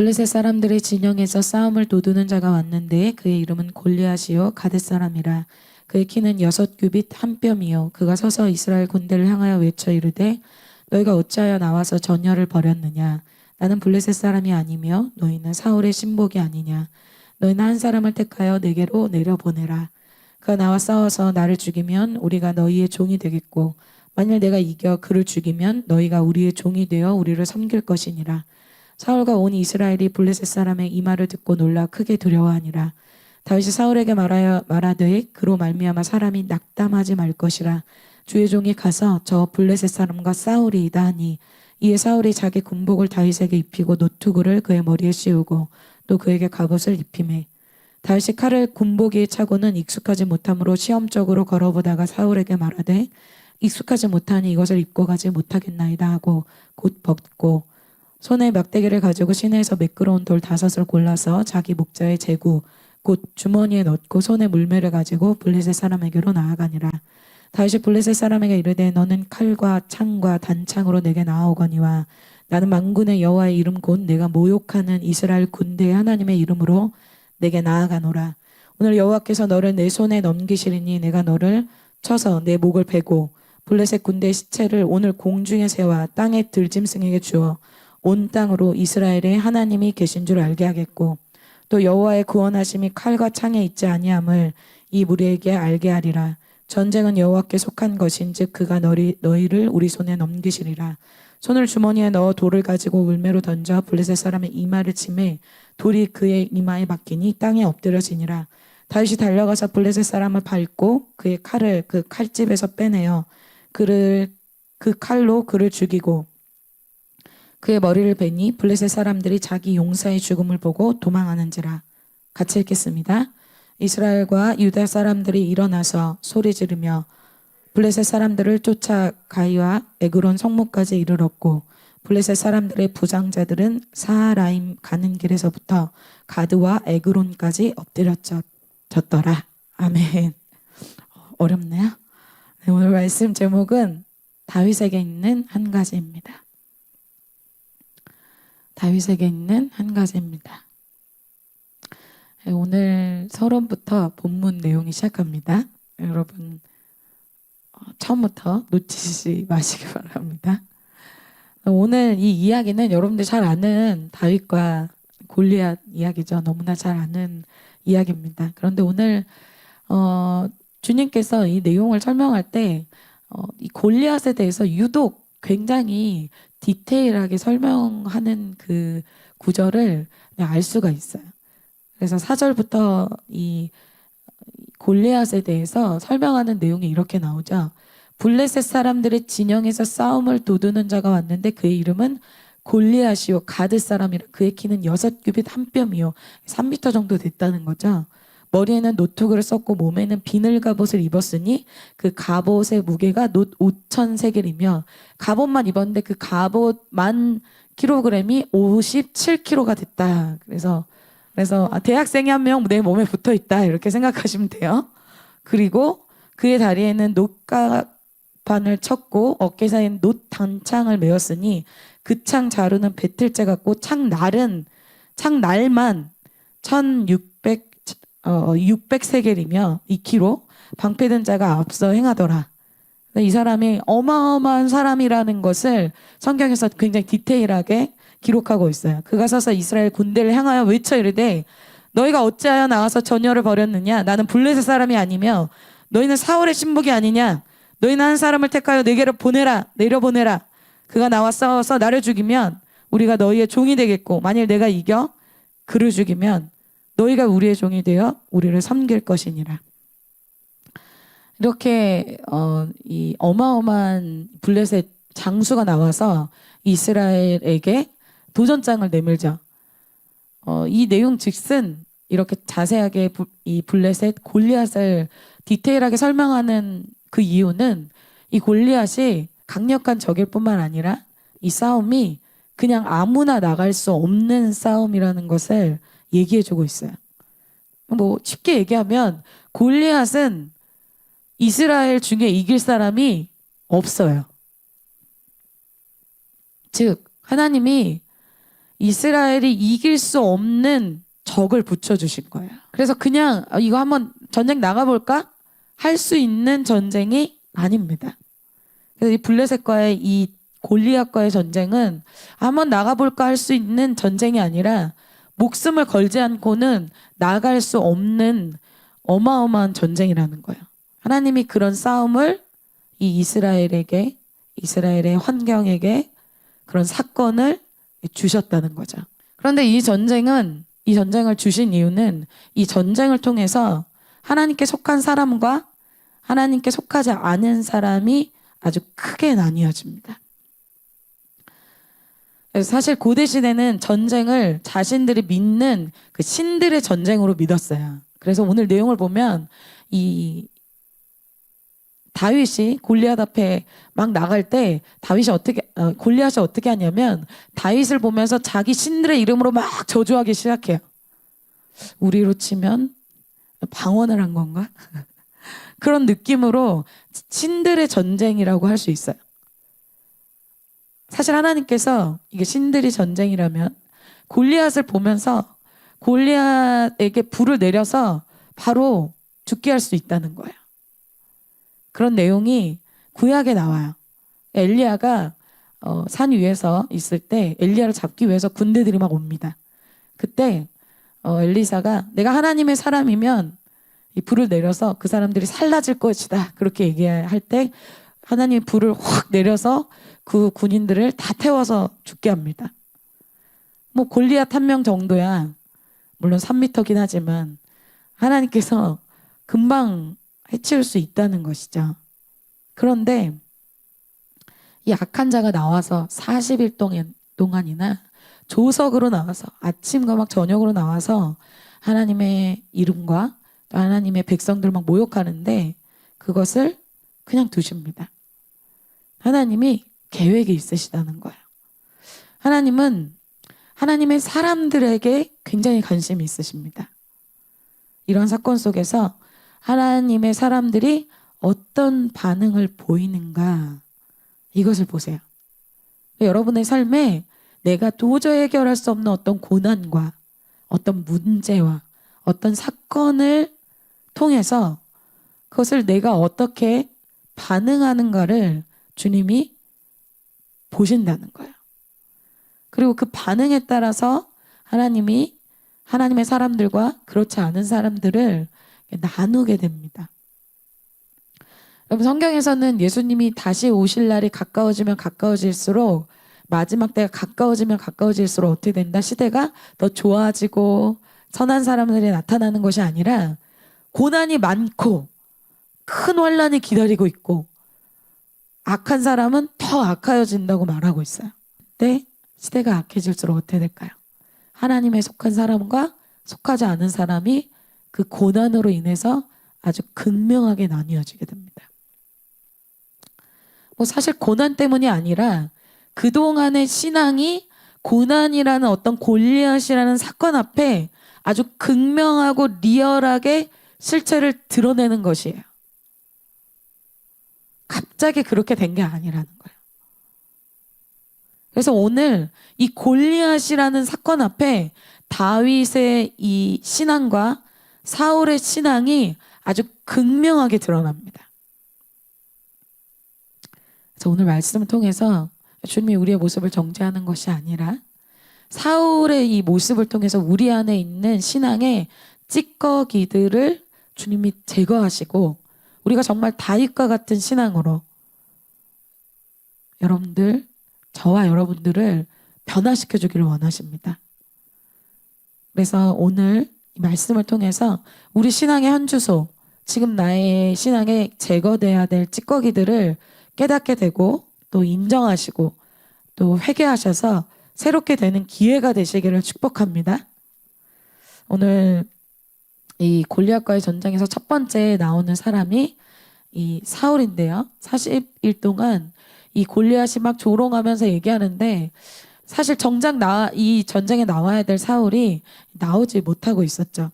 블레셋 사람들의 진영에서 싸움을 도두는 자가 왔는데 그의 이름은 골리앗이요 가뎃 사람이라. 그의 키는 6규빗 한 뼘이요 그가 서서 이스라엘 군대를 향하여 외쳐 이르되 너희가 어찌하여 나와서 전열을 벌였느냐. 나는 블레셋 사람이 아니며 너희는 사울의 신복이 아니냐. 너희는 한 사람을 택하여 내게로 내려보내라. 그가 나와 싸워서 나를 죽이면 우리가 너희의 종이 되겠고 만일 내가 이겨 그를 죽이면 너희가 우리의 종이 되어 우리를 섬길 것이니라. 사울과 온 이스라엘이 블레셋 사람의 이 말을 듣고 놀라 크게 두려워하니라. 다윗이 사울에게 말하되 그로 말미암아 사람이 낙담하지 말 것이라. 주의 종이 가서 저 블레셋 사람과 싸우리이다 하니 이에 사울이 자기 군복을 다윗에게 입히고 노투구를 그의 머리에 씌우고 또 그에게 갑옷을 입히매 다윗이 칼을 군복에 차고는 익숙하지 못함으로 시험적으로 걸어보다가 사울에게 말하되 익숙하지 못하니 이것을 입고 가지 못하겠나이다 하고 곧 벗고 손에 막대기를 가지고 시내에서 매끄러운 돌 5을 골라서 자기 목자의 제구 곧 주머니에 넣고 손에 물매를 가지고 블레셋 사람에게로 나아가니라. 다윗이 블레셋 사람에게 이르되 너는 칼과 창과 단창으로 내게 나아오거니와 나는 만군의 여호와의 이름 곧 내가 모욕하는 이스라엘 군대의 하나님의 이름으로 내게 나아가노라. 오늘 여호와께서 너를 내 손에 넘기시리니 내가 너를 쳐서 내 목을 베고 블레셋 군대의 시체를 오늘 공중에 세워 땅의 들짐승에게 주어 온 땅으로 이스라엘의 하나님이 계신 줄 알게 하겠고 또 여호와의 구원하심이 칼과 창에 있지 아니함을 이 무리에게 알게 하리라. 전쟁은 여호와께 속한 것인즉 그가 너희를 우리 손에 넘기시리라. 손을 주머니에 넣어 돌을 가지고 울매로 던져 블레셋 사람의 이마를 치매 돌이 그의 이마에 박히니 땅에 엎드려지니라. 다윗이 달려가서 블레셋 사람을 밟고 그의 칼을 그 칼집에서 빼내어 그 칼로 그를 죽이고 그의 머리를 베니 블레셋 사람들이 자기 용사의 죽음을 보고 도망하는지라. 같이 읽겠습니다. 이스라엘과 유다 사람들이 일어나서 소리 지르며 블레셋 사람들을 쫓아 가이와 에그론 성문까지 이르렀고 블레셋 사람들의 부장자들은 사하라임 가는 길에서부터 가드와 에그론까지 엎드려졌더라. 아멘. 어렵네요. 네, 오늘 말씀 제목은 다윗에게 있는 한 가지입니다. 다윗에게 있는 한 가지입니다. 오늘 서론부터 본문 내용이 시작합니다. 여러분 처음부터 놓치지 마시기 바랍니다. 오늘 이 이야기는 여러분들 잘 아는 다윗과 골리앗 이야기죠. 너무나 잘 아는 이야기입니다. 그런데 오늘 주님께서 이 내용을 설명할 때 이 골리앗에 대해서 유독 굉장히 디테일하게 설명하는 그 구절을 알 수가 있어요. 그래서 4절부터 이 골리앗에 대해서 설명하는 내용이 이렇게 나오죠. 블레셋 사람들의 진영에서 싸움을 도두는 자가 왔는데 그의 이름은 골리앗이요 가뎃 사람이라. 그의 키는 6규빗 한 뼘이요 3m 정도 됐다는 거죠. 머리에는 노투구를 썼고 몸에는 비늘 갑옷을 입었으니 그 갑옷의 무게가 놋 5,000세겔이며 갑옷만 입었는데 그 갑옷만 킬로그램이 57kg가 됐다. 그래서 대학생이 한 명 내 몸에 붙어 있다 이렇게 생각하시면 돼요. 그리고 그의 다리에는 놋가판을 쳤고 어깨 사이엔 놋 단창을 메었으니 그 창 자루는 배틀째 같고 창날만 600세겔이며 2kg 방패든 자가 앞서 행하더라. 이 사람이 어마어마한 사람이라는 것을 성경에서 굉장히 디테일하게 기록하고 있어요. 그가 서서 이스라엘 군대를 향하여 외쳐 이르되 너희가 어찌하여 나와서 전열을 벌였느냐. 나는 블레셋 사람이 아니며 너희는 사울의 신복이 아니냐. 너희는 한 사람을 택하여 내게로 내려보내라. 그가 나와 싸워서 나를 죽이면 우리가 너희의 종이 되겠고 만일 내가 이겨 그를 죽이면 너희가 우리의 종이 되어 우리를 섬길 것이니라. 이렇게 이 어마어마한 블레셋 장수가 나와서 이스라엘에게 도전장을 내밀죠. 이 내용 즉슨 이렇게 자세하게 이 블레셋 골리앗을 디테일하게 설명하는 그 이유는 이 골리앗이 강력한 적일 뿐만 아니라 이 싸움이 그냥 아무나 나갈 수 없는 싸움이라는 것을 얘기해주고 있어요. 뭐 쉽게 얘기하면 골리앗은 이스라엘 중에 이길 사람이 없어요. 즉 하나님이 이스라엘이 이길 수 없는 적을 붙여주신 거예요. 그래서 그냥 이거 한번 전쟁 나가볼까? 할 수 있는 전쟁이 아닙니다. 그래서 이 블레셋과의 이 골리앗과의 전쟁은 한번 나가볼까 할 수 있는 전쟁이 아니라 목숨을 걸지 않고는 나갈 수 없는 어마어마한 전쟁이라는 거예요. 하나님이 그런 싸움을 이 이스라엘에게, 이스라엘의 환경에게 그런 사건을 주셨다는 거죠. 그런데 이 전쟁을 주신 이유는 이 전쟁을 통해서 하나님께 속한 사람과 하나님께 속하지 않은 사람이 아주 크게 나뉘어집니다. 그래서 사실 고대 시대는 전쟁을 자신들이 믿는 그 신들의 전쟁으로 믿었어요. 그래서 오늘 내용을 보면 이 다윗이 골리앗 앞에 막 나갈 때 골리앗이 어떻게 하냐면 다윗을 보면서 자기 신들의 이름으로 막 저주하기 시작해요. 우리로 치면 방언을 한 건가? 그런 느낌으로 신들의 전쟁이라고 할 수 있어요. 사실 하나님께서 이게 신들이 전쟁이라면 골리앗을 보면서 골리앗에게 불을 내려서 바로 죽게 할 수 있다는 거예요. 그런 내용이 구약에 나와요. 엘리야가 산 위에서 있을 때 엘리야를 잡기 위해서 군대들이 막 옵니다. 그때 엘리사가 내가 하나님의 사람이면 이 불을 내려서 그 사람들이 살라질 것이다. 그렇게 얘기할 때 하나님이 불을 확 내려서 그 군인들을 다 태워서 죽게 합니다. 뭐 골리앗 한 명 정도야. 물론 3m긴 하지만 하나님께서 금방 해치울 수 있다는 것이죠. 그런데 이 악한 자가 나와서 40일 동안이나 조석으로 나와서 아침과 막 저녁으로 나와서 하나님의 이름과 또 하나님의 백성들 막 모욕하는데 그것을 그냥 두십니다. 하나님이 계획이 있으시다는 거예요. 하나님은 하나님의 사람들에게 굉장히 관심이 있으십니다. 이런 사건 속에서 하나님의 사람들이 어떤 반응을 보이는가 이것을 보세요. 여러분의 삶에 내가 도저히 해결할 수 없는 어떤 고난과 어떤 문제와 어떤 사건을 통해서 그것을 내가 어떻게 반응하는가를 주님이 보신다는 거예요. 그리고 그 반응에 따라서 하나님이 하나님의 사람들과 그렇지 않은 사람들을 나누게 됩니다. 여러분 성경에서는 예수님이 다시 오실 날이 가까워지면 가까워질수록 마지막 때가 가까워지면 가까워질수록 어떻게 된다? 시대가 더 좋아지고 선한 사람들이 나타나는 것이 아니라 고난이 많고 큰 환난이 기다리고 있고 악한 사람은 더 악하여진다고 말하고 있어요. 그때 시대가 악해질수록 어떻게 될까요? 하나님에 속한 사람과 속하지 않은 사람이 그 고난으로 인해서 아주 극명하게 나뉘어지게 됩니다. 뭐 사실 고난 때문이 아니라 그동안의 신앙이 고난이라는 어떤 골리앗이라는 사건 앞에 아주 극명하고 리얼하게 실체를 드러내는 것이에요. 갑자기 그렇게 된 게 아니라는 거예요. 그래서 오늘 이 골리앗이라는 사건 앞에 다윗의 이 신앙과 사울의 신앙이 아주 극명하게 드러납니다. 그래서 오늘 말씀을 통해서 주님이 우리의 모습을 정죄하는 것이 아니라 사울의 이 모습을 통해서 우리 안에 있는 신앙의 찌꺼기들을 주님이 제거하시고 우리가 정말 다윗과 같은 신앙으로 저와 여러분들을 변화시켜 주기를 원하십니다. 그래서 오늘 이 말씀을 통해서 우리 신앙의 한 주소, 지금 나의 신앙에 제거돼야 될 찌꺼기들을 깨닫게 되고 또 인정하시고 또 회개하셔서 새롭게 되는 기회가 되시기를 축복합니다. 오늘 이 골리앗과의 전쟁에서 첫 번째 나오는 사람이 이 사울인데요. 40일 동안 이 골리앗이 막 조롱하면서 얘기하는데 사실 정작 이 전쟁에 나와야 될 사울이 나오지 못하고 있었죠.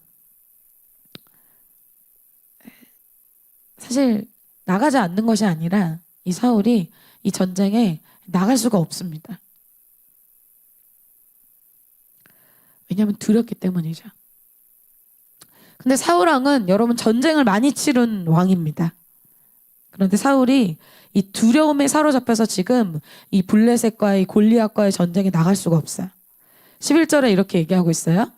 사실 나가지 않는 것이 아니라 이 사울이 이 전쟁에 나갈 수가 없습니다. 왜냐하면 두렵기 때문이죠. 근데 사울 왕은 여러분 전쟁을 많이 치른 왕입니다. 그런데 사울이 이 두려움에 사로잡혀서 지금 이 블레셋과의 골리앗과의 전쟁에 나갈 수가 없어요. 11절에 이렇게 얘기하고 있어요.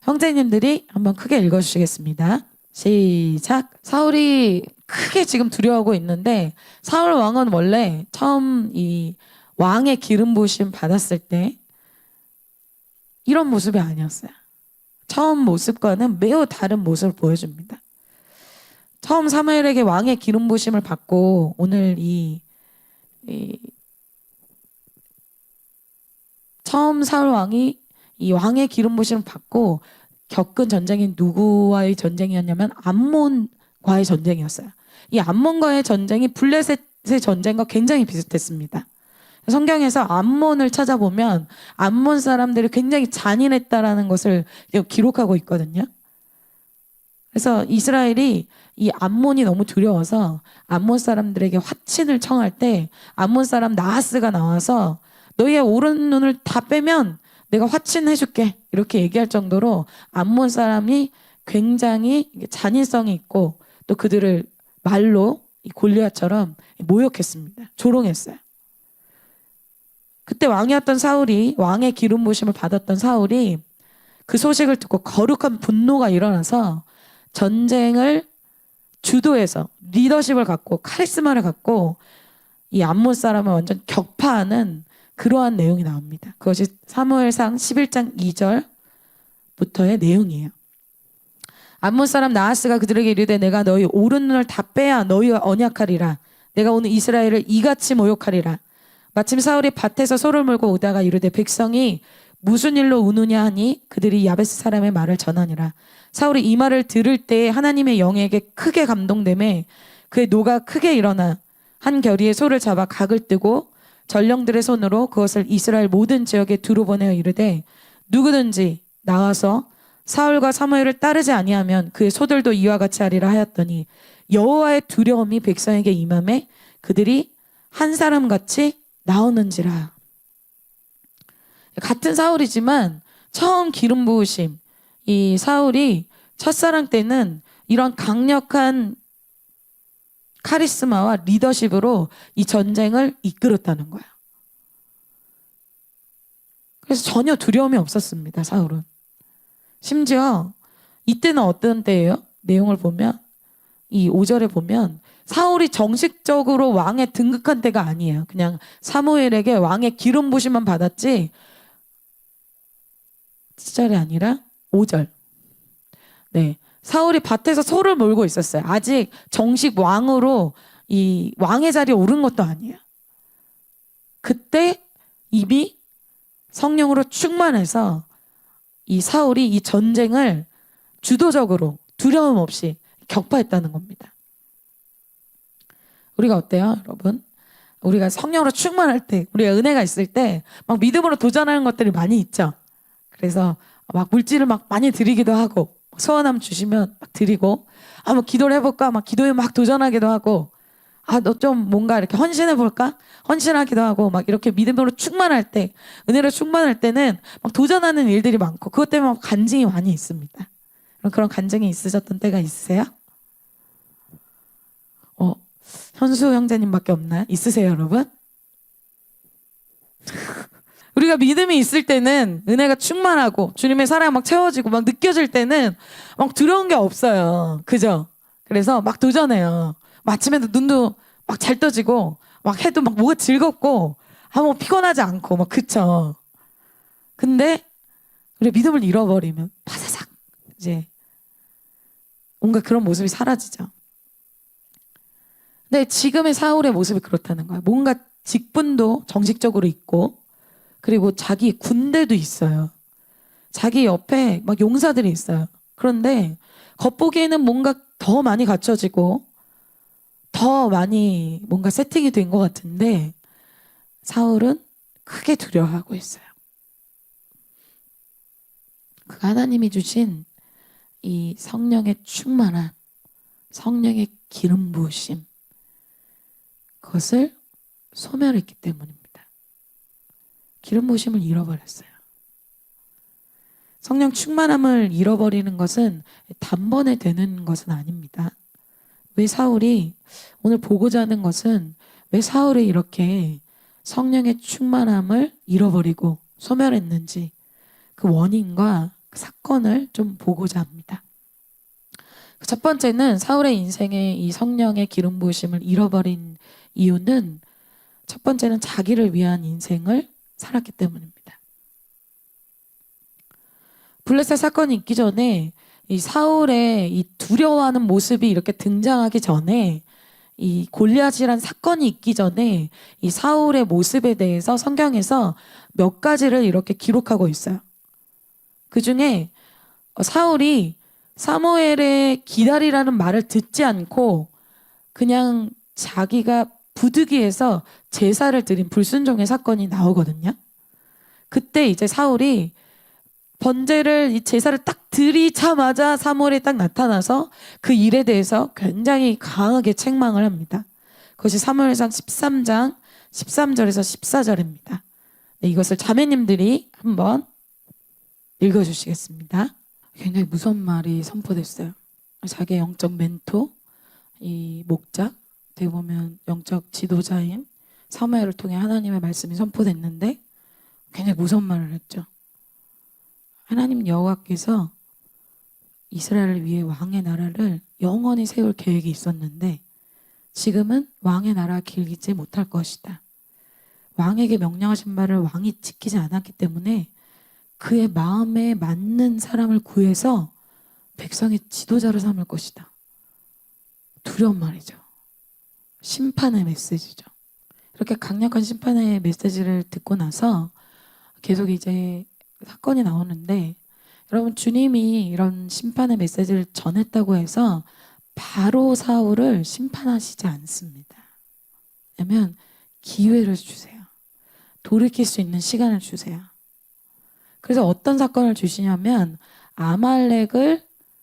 형제님들이 한번 크게 읽어주시겠습니다. 시작. 사울이 크게 지금 두려워하고 있는데 사울 왕은 원래 처음 이 왕의 기름 부으심 받았을 때 이런 모습이 아니었어요. 처음 모습과는 매우 다른 모습을 보여줍니다. 처음 사무엘에게 왕의 기름 부으심을 받고 오늘 이 처음 사울 왕이 이 왕의 기름 부으심을 받고 겪은 전쟁이 누구와의 전쟁이었냐면 암몬과의 전쟁이었어요. 이 암몬과의 전쟁이 블레셋의 전쟁과 굉장히 비슷했습니다. 성경에서 암몬을 찾아보면 암몬 사람들이 굉장히 잔인했다라는 것을 기록하고 있거든요. 그래서 이스라엘이 이 암몬이 너무 두려워서 암몬 사람들에게 화친을 청할 때 암몬 사람 나하스가 나와서 너희의 오른 눈을 다 빼면 내가 화친해줄게 이렇게 얘기할 정도로 암몬 사람이 굉장히 잔인성이 있고 또 그들을 말로 골리앗처럼 모욕했습니다. 조롱했어요. 그때 왕이었던 사울이 왕의 기름 부으심을 받았던 사울이 그 소식을 듣고 거룩한 분노가 일어나서 전쟁을 주도해서 리더십을 갖고 카리스마를 갖고 이 암몬 사람을 완전 격파하는 그러한 내용이 나옵니다. 그것이 사무엘상 11장 2절부터의 내용이에요. 암몬 사람 나하스가 그들에게 이르되 내가 너희 오른 눈을 다 빼야 너희와 언약하리라. 내가 오늘 이스라엘을 이같이 모욕하리라. 마침 사울이 밭에서 소를 물고 오다가 이르되 백성이 무슨 일로 우느냐 하니 그들이 야베스 사람의 말을 전하니라. 사울이 이 말을 들을 때 하나님의 영에게 크게 감동되매 그의 노가 크게 일어나 한 겨리의 소를 잡아 각을 뜨고 전령들의 손으로 그것을 이스라엘 모든 지역에 두루 보내어 이르되 누구든지 나와서 사울과 사무엘을 따르지 아니하면 그의 소들도 이와 같이 하리라 하였더니 여호와의 두려움이 백성에게 임함에 그들이 한 사람같이 나오는지라. 같은 사울이지만 처음 기름 부으심 이 사울이 첫사랑 때는 이런 강력한 카리스마와 리더십으로 이 전쟁을 이끌었다는 거야. 그래서 전혀 두려움이 없었습니다. 사울은. 심지어 이때는 어떤 때예요? 내용을 보면 이 5절에 보면 사울이 정식적으로 왕에 등극한 때가 아니에요. 그냥 사무엘에게 왕의 기름 부심만 받았지 7절이 아니라 5절. 네, 사울이 밭에서 소를 몰고 있었어요. 아직 정식 왕으로 이 왕의 자리에 오른 것도 아니에요. 그때 이미 성령으로 충만해서 이 사울이 이 전쟁을 주도적으로 두려움 없이 격파했다는 겁니다. 우리가 어때요, 여러분? 우리가 성령으로 충만할 때, 우리가 은혜가 있을 때 막 믿음으로 도전하는 것들이 많이 있죠. 그래서 막 물질을 막 많이 드리기도 하고 소원함 주시면 막 드리고 뭐 기도를 해볼까 막 기도에 막 도전하기도 하고 너 좀 뭔가 이렇게 헌신해볼까 헌신하기도 하고 막 이렇게 믿음으로 충만할 때 은혜로 충만할 때는 막 도전하는 일들이 많고 그것 때문에 막 간증이 많이 있습니다. 그런 간증이 있으셨던 때가 있으세요? 현수 형제님밖에 없나요? 있으세요, 여러분? 우리가 믿음이 있을 때는 은혜가 충만하고 주님의 사랑이 막 채워지고 막 느껴질 때는 막 두려운 게 없어요. 그죠? 그래서 막 도전해요. 아침에도 눈도 막 잘 떠지고 막 해도 막 뭐가 즐겁고 뭐 피곤하지 않고 막 그쵸? 근데 우리 믿음을 잃어버리면 파사삭 이제 뭔가 그런 모습이 사라지죠. 근데 지금의 사울의 모습이 그렇다는 거예요. 뭔가 직분도 정식적으로 있고 그리고 자기 군대도 있어요. 자기 옆에 막 용사들이 있어요. 그런데 겉보기에는 뭔가 더 많이 갖춰지고 더 많이 뭔가 세팅이 된 것 같은데 사울은 크게 두려워하고 있어요. 그 하나님이 주신 이 성령의 충만한 성령의 기름 부으심 그것을 소멸했기 때문입니다. 기름 부으심을 잃어버렸어요. 성령 충만함을 잃어버리는 것은 단번에 되는 것은 아닙니다. 왜 사울이 오늘 보고자 하는 것은 왜 사울이 이렇게 성령의 충만함을 잃어버리고 소멸했는지 그 원인과 그 사건을 좀 보고자 합니다. 첫 번째는 사울의 인생에 이 성령의 기름 부으심을 잃어버린 이유는 첫 번째는 자기를 위한 인생을 살았기 때문입니다. 블레셋 사건이 있기 전에 이 사울의 이 두려워하는 모습이 이렇게 등장하기 전에 이 골리앗이란 사건이 있기 전에 이 사울의 모습에 대해서 성경에서 몇 가지를 이렇게 기록하고 있어요. 그 중에 사울이 사무엘의 기다리라는 말을 듣지 않고 그냥 자기가 부득이해서 제사를 드린 불순종의 사건이 나오거든요. 그때 이제 사울이 번제를 이 제사를 딱 드리자마자 사무엘이 딱 나타나서 그 일에 대해서 굉장히 강하게 책망을 합니다. 그것이 사무엘상 13장 13절에서 14절입니다. 네, 이것을 자매님들이 한번 읽어주시겠습니다. 굉장히 무서운 말이 선포됐어요. 자기의 영적 멘토, 이 목자, 어떻게 보면 영적 지도자인 사무엘을 통해 하나님의 말씀이 선포됐는데 굉장히 무서운 말을 했죠. 하나님 여호와께서 이스라엘을 위해 왕의 나라를 영원히 세울 계획이 있었는데 지금은 왕의 나라가 길지 못할 것이다. 왕에게 명령하신 바를 왕이 지키지 않았기 때문에 그의 마음에 맞는 사람을 구해서 백성의 지도자로 삼을 것이다. 두려운 말이죠. 심판의 메시지죠. 이렇게 강력한 심판의 메시지를 듣고 나서 계속 이제 사건이 나오는데 여러분 주님이 이런 심판의 메시지를 전했다고 해서 바로 사울을 심판하시지 않습니다. 왜냐하면 기회를 주세요. 돌이킬 수 있는 시간을 주세요. 그래서 어떤 사건을 주시냐면 아말렉을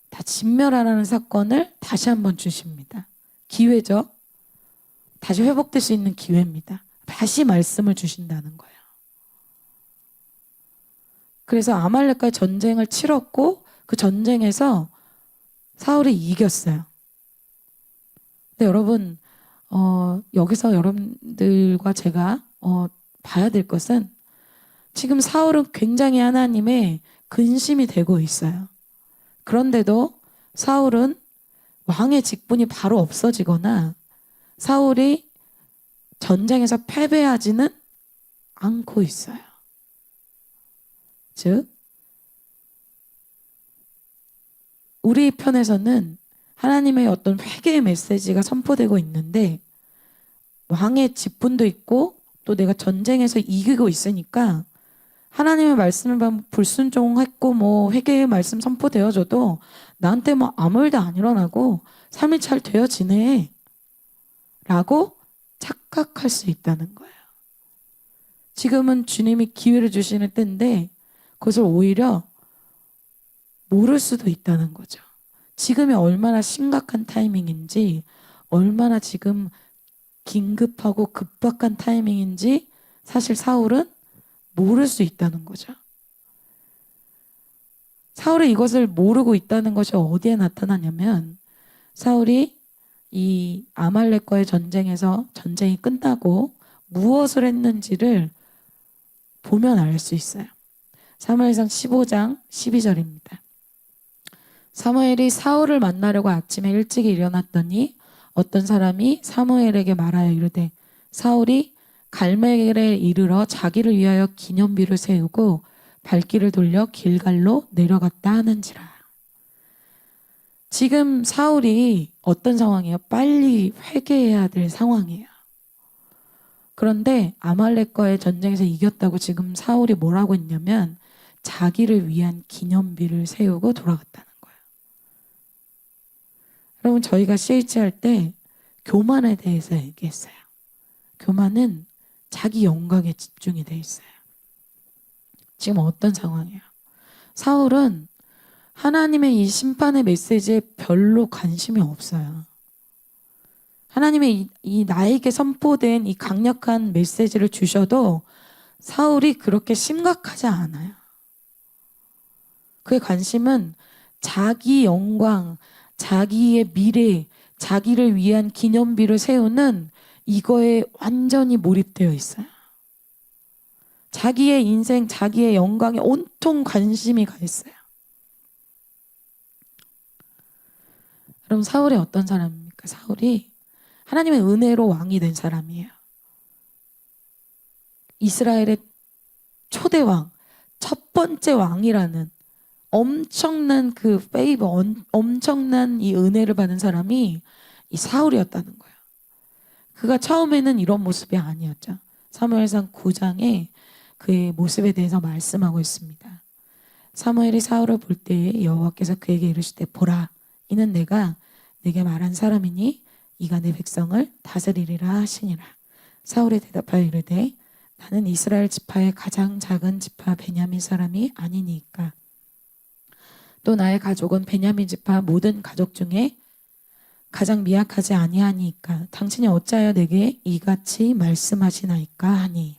다 진멸하라는 사건을 다시 한번 주십니다. 기회죠. 다시 회복될 수 있는 기회입니다. 다시 말씀을 주신다는 거예요. 그래서 아말렉과의 전쟁을 치렀고 그 전쟁에서 사울이 이겼어요. 근데 여러분 여기서 여러분들과 제가 봐야 될 것은 지금 사울은 굉장히 하나님의 근심이 되고 있어요. 그런데도 사울은 왕의 직분이 바로 없어지거나 사울이 전쟁에서 패배하지는 않고 있어요. 즉 우리 편에서는 하나님의 어떤 회개의 메시지가 선포되고 있는데 왕의 직분도 있고 또 내가 전쟁에서 이기고 있으니까 하나님의 말씀을 불순종했고 뭐 회개의 말씀 선포되어져도 나한테 뭐 아무 일도 안 일어나고 삶이 잘 되어지네 라고 착각할 수 있다는 거예요. 지금은 주님이 기회를 주시는 때인데 그것을 오히려 모를 수도 있다는 거죠. 지금이 얼마나 심각한 타이밍인지 얼마나 지금 긴급하고 급박한 타이밍인지 사실 사울은 모를 수 있다는 거죠. 사울이 이것을 모르고 있다는 것이 어디에 나타나냐면 사울이 이 아말렉과의 전쟁에서 전쟁이 끝나고 무엇을 했는지를 보면 알 수 있어요. 사무엘상 15장 12절입니다. 사무엘이 사울을 만나려고 아침에 일찍 일어났더니 어떤 사람이 사무엘에게 말하여 이르되 사울이 갈멜에 이르러 자기를 위하여 기념비를 세우고 발길을 돌려 길갈로 내려갔다 하는지라. 지금 사울이 어떤 상황이에요? 빨리 회개해야 될 상황이에요. 그런데 아말렉과의 전쟁에서 이겼다고 지금 사울이 뭐라고 했냐면 자기를 위한 기념비를 세우고 돌아갔다는 거예요. 여러분 저희가 CH 할 때 교만에 대해서 얘기했어요. 교만은 자기 영광에 집중이 돼 있어요. 지금 어떤 상황이에요? 사울은 하나님의 이 심판의 메시지에 별로 관심이 없어요. 하나님의 이 나에게 선포된 이 강력한 메시지를 주셔도 사울이 그렇게 심각하지 않아요. 그의 관심은 자기 영광, 자기의 미래, 자기를 위한 기념비를 세우는 이거에 완전히 몰입되어 있어요. 자기의 인생, 자기의 영광에 온통 관심이 가 있어요. 그럼 사울이 어떤 사람입니까? 사울이 하나님의 은혜로 왕이 된 사람이에요. 이스라엘의 초대 왕, 첫 번째 왕이라는 엄청난 그 페이버, 엄청난 이 은혜를 받은 사람이 이 사울이었다는 거예요. 그가 처음에는 이런 모습이 아니었죠. 사무엘상 9장에 그의 모습에 대해서 말씀하고 있습니다. 사무엘이 사울을 볼 때에 여호와께서 그에게 이르시되 보라, 이는 내가 네게 말한 사람이니 이가 내 백성을 다스리리라 하시니라. 사울이 대답하여 이르되 나는 이스라엘 지파의 가장 작은 지파 베냐민 사람이 아니니까. 또 나의 가족은 베냐민 지파 모든 가족 중에 가장 미약하지 아니하니까 당신이 어찌하여 내게 이같이 말씀하시나이까 하니.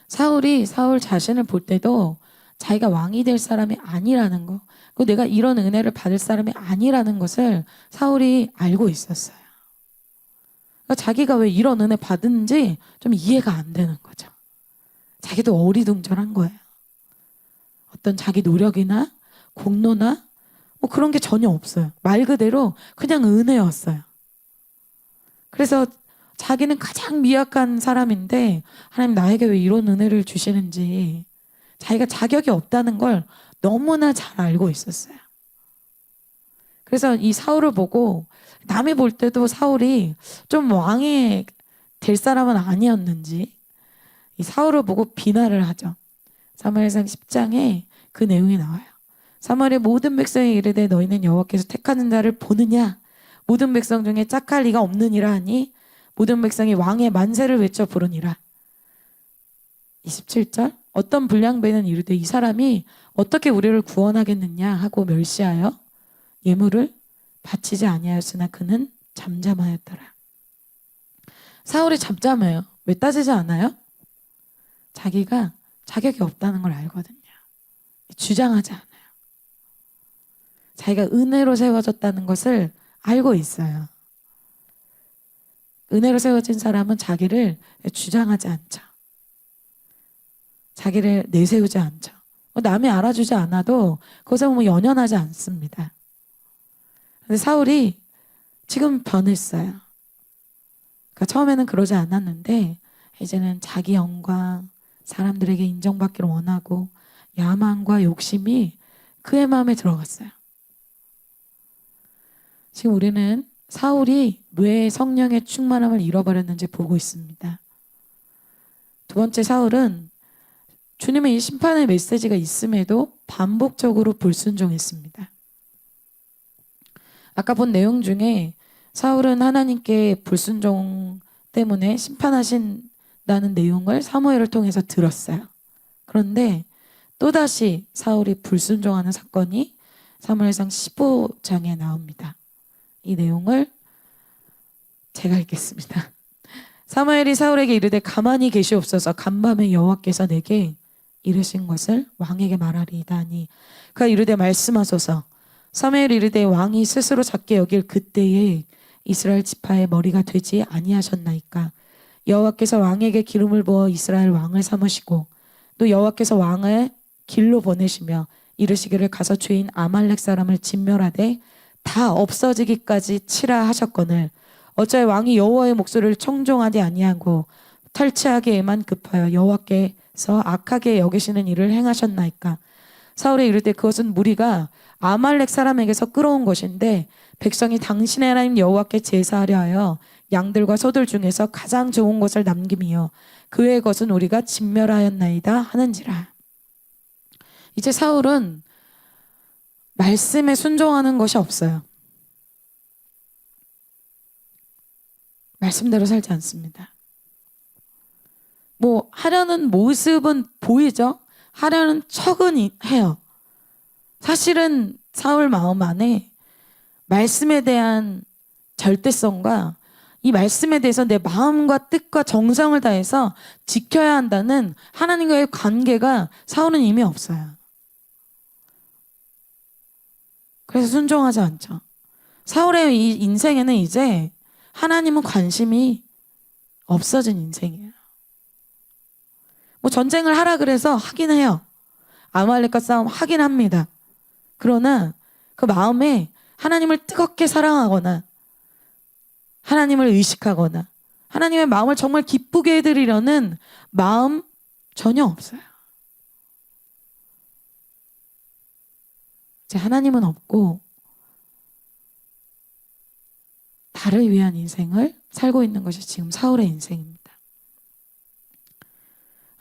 사울이 사울 자신을 볼 때도 자기가 왕이 될 사람이 아니라는 거, 그리고 내가 이런 은혜를 받을 사람이 아니라는 것을 사울이 알고 있었어요. 그러니까 자기가 왜 이런 은혜 받은지 좀 이해가 안 되는 거죠. 자기도 어리둥절한 거예요. 어떤 자기 노력이나 공로나 뭐 그런 게 전혀 없어요. 말 그대로 그냥 은혜였어요. 그래서 자기는 가장 미약한 사람인데 하나님 나에게 왜 이런 은혜를 주시는지 자기가 자격이 없다는 걸 너무나 잘 알고 있었어요. 그래서 이 사울을 보고 남이 볼 때도 사울이 좀 왕이 될 사람은 아니었는지 이 사울을 보고 비난을 하죠. 사무엘상 10장에 그 내용이 나와요. 사무엘의 모든 백성이 이르되 너희는 여호와께서 택하는 자를 보느냐? 모든 백성 중에 짝할 리가 없느니라 하니 모든 백성이 왕의 만세를 외쳐 부르니라. 27절 어떤 불량배는 이르되 이 사람이 어떻게 우리를 구원하겠느냐 하고 멸시하여 예물을 바치지 아니하였으나 그는 잠잠하였더라. 사울이 잠잠해요. 왜 따지지 않아요? 자기가 자격이 없다는 걸 알거든요. 주장하지 않아요. 자기가 은혜로 세워졌다는 것을 알고 있어요. 은혜로 세워진 사람은 자기를 주장하지 않죠. 자기를 내세우지 않죠. 남이 알아주지 않아도 그것에 보면 연연하지 않습니다. 근데 사울이 지금 변했어요. 그러니까 처음에는 그러지 않았는데 이제는 자기 영광, 사람들에게 인정받기를 원하고 야망과 욕심이 그의 마음에 들어갔어요. 지금 우리는 사울이 왜 성령의 충만함을 잃어버렸는지 보고 있습니다. 두 번째, 사울은 주님의 이 심판의 메시지가 있음에도 반복적으로 불순종했습니다. 아까 본 내용 중에 사울은 하나님께 불순종 때문에 심판하신다는 내용을 사무엘을 통해서 들었어요. 그런데 또다시 사울이 불순종하는 사건이 사무엘상 15장에 나옵니다. 이 내용을 제가 읽겠습니다. 사무엘이 사울에게 이르되 가만히 계시옵소서. 간밤에 여호와께서 내게 이르신 것을 왕에게 말하리이다 하니 그가 이르되 말씀하소서. 사무엘이 이르되 왕이 스스로 작게 여길 그때에 이스라엘 지파의 머리가 되지 아니하셨나이까. 여호와께서 왕에게 기름을 부어 이스라엘 왕을 삼으시고 또 여호와께서 왕을 길로 보내시며 이르시기를 가서 죄인 아말렉 사람을 진멸하되 다 없어지기까지 치라 하셨거늘 어찌하여 왕이 여호와의 목소리를 청종하지 아니하고 탈취하기에만 급하여 여호와께서 악하게 여기시는 일을 행하셨나이까. 사울이 이르되 그것은 무리가 아말렉 사람에게서 끌어온 것인데 백성이 당신의 하나님 여호와께 제사하려 하여 양들과 소들 중에서 가장 좋은 것을 남김이요 그의 것은 우리가 진멸하였나이다 하는지라. 이제 사울은 말씀에 순종하는 것이 없어요. 말씀대로 살지 않습니다. 뭐 하려는 모습은 보이죠? 하려는 척은 해요. 사실은 사울 마음 안에 말씀에 대한 절대성과 이 말씀에 대해서 내 마음과 뜻과 정성을 다해서 지켜야 한다는 하나님과의 관계가 사울은 이미 없어요. 그래서 순종하지 않죠. 사울의 이 인생에는 이제 하나님은 관심이 없어진 인생이에요. 뭐 전쟁을 하라 그래서 하긴 해요. 아말렉과 싸움 하긴 합니다. 그러나 그 마음에 하나님을 뜨겁게 사랑하거나 하나님을 의식하거나 하나님의 마음을 정말 기쁘게 해드리려는 마음 전혀 없어요. 이제 하나님은 없고 나를 위한 인생을 살고 있는 것이 지금 사울의 인생입니다.